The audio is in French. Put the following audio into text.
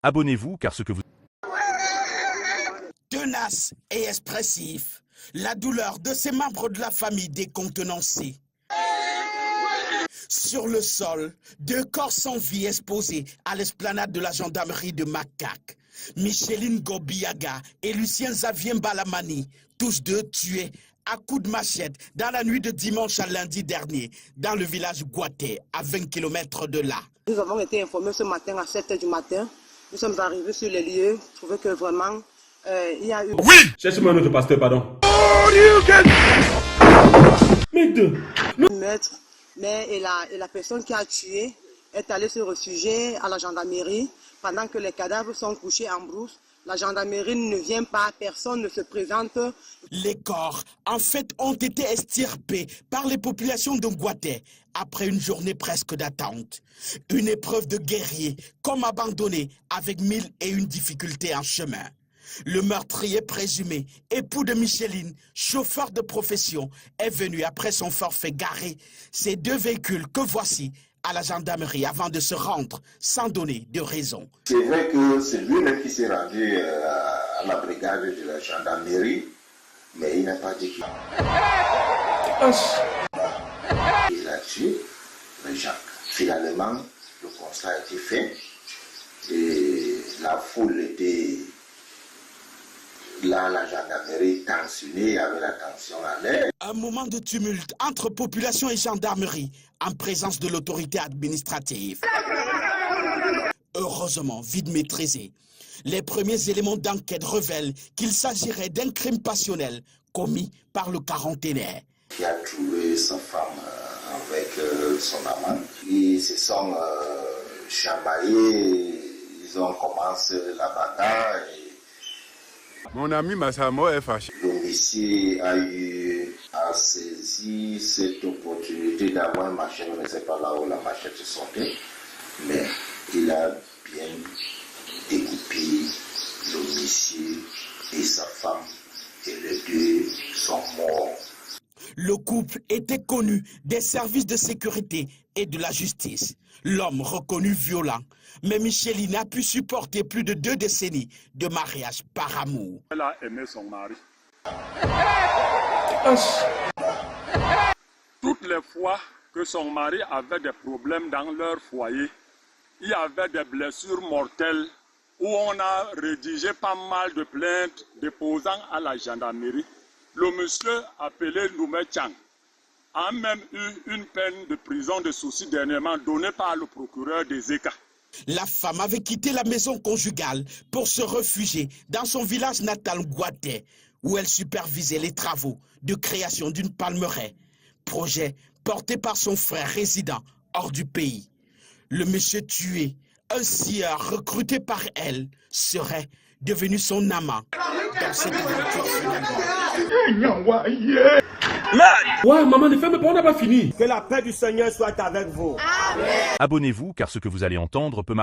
Abonnez-vous car ce que vous... Tenace et expressif, la douleur de ces membres de la famille décontenancés. Sur le sol, deux corps sans vie exposés à l'esplanade de la gendarmerie de Makak. Micheline Gobiaga et Lucien Xavier Balamani, tous deux tués à coups de machette dans la nuit de dimanche à lundi dernier, dans le village Gouaté, à 20 km de là. Nous avons été informés ce matin à 7 h du matin. Nous sommes arrivés sur les lieux, trouvés que vraiment, il y a eu... Oui! Cherche-moi un autre pasteur, pardon. Maître, mais et la personne qui a tué est allée se réfugier à la gendarmerie pendant que les cadavres sont couchés en brousse. La gendarmerie ne vient pas, personne ne se présente. Les corps, en fait, ont été extirpés par les populations de Gouaté après une journée presque d'attente. Une épreuve de guerrier, comme abandonné, avec 1001 difficultés en chemin. Le meurtrier présumé, époux de Micheline, chauffeur de profession, est venu après son forfait garer ces deux véhicules que voici à la gendarmerie avant de se rendre sans donner de raison. C'est vrai que c'est lui-même qui s'est rendu à la brigade de la gendarmerie, mais il n'a pas dit qu'il a tué les gens. Finalement, le constat a été fait et la foule était là, la gendarmerie tensionnée, avait la tension à l'air. Un moment de tumulte entre population et gendarmerie en présence de l'autorité administrative. Heureusement, vite maîtrisé. Les premiers éléments d'enquête révèlent qu'il s'agirait d'un crime passionnel commis par le quarantenaire. Qui a trouvé sa femme avec son amant. Ils se sont chamaillés, ils ont commencé la bataille. Mon ami Massamo est fâché. L'homicide a eu à saisir cette opportunité d'avoir une machette, on ne sait pas là où la machette sortait, mais il a bien découpé l'homicide et sa femme, et les deux sont morts. Le couple était connu des services de sécurité et de la justice. L'homme reconnu violent, mais Micheline a pu supporter plus de 2 décennies de mariage par amour. Elle a aimé son mari. Toutes les fois que son mari avait des problèmes dans leur foyer, il y avait des blessures mortelles où on a rédigé pas mal de plaintes déposant à la gendarmerie. Le monsieur appelé Noumé Chang a même eu une peine de prison de sursis dernièrement donnée par le procureur des États. La femme avait quitté la maison conjugale pour se réfugier dans son village natal Gouaté, où elle supervisait les travaux de création d'une palmeraie, projet porté par son frère résident hors du pays. Le monsieur tué, un scieur recruté par elle, serait devenu son amant dans cette aventure finalement. Ouais, maman, ne ferme pas, on n'a pas fini. Que la paix du Seigneur soit avec vous. Abonnez-vous car ce que vous allez entendre peut marquer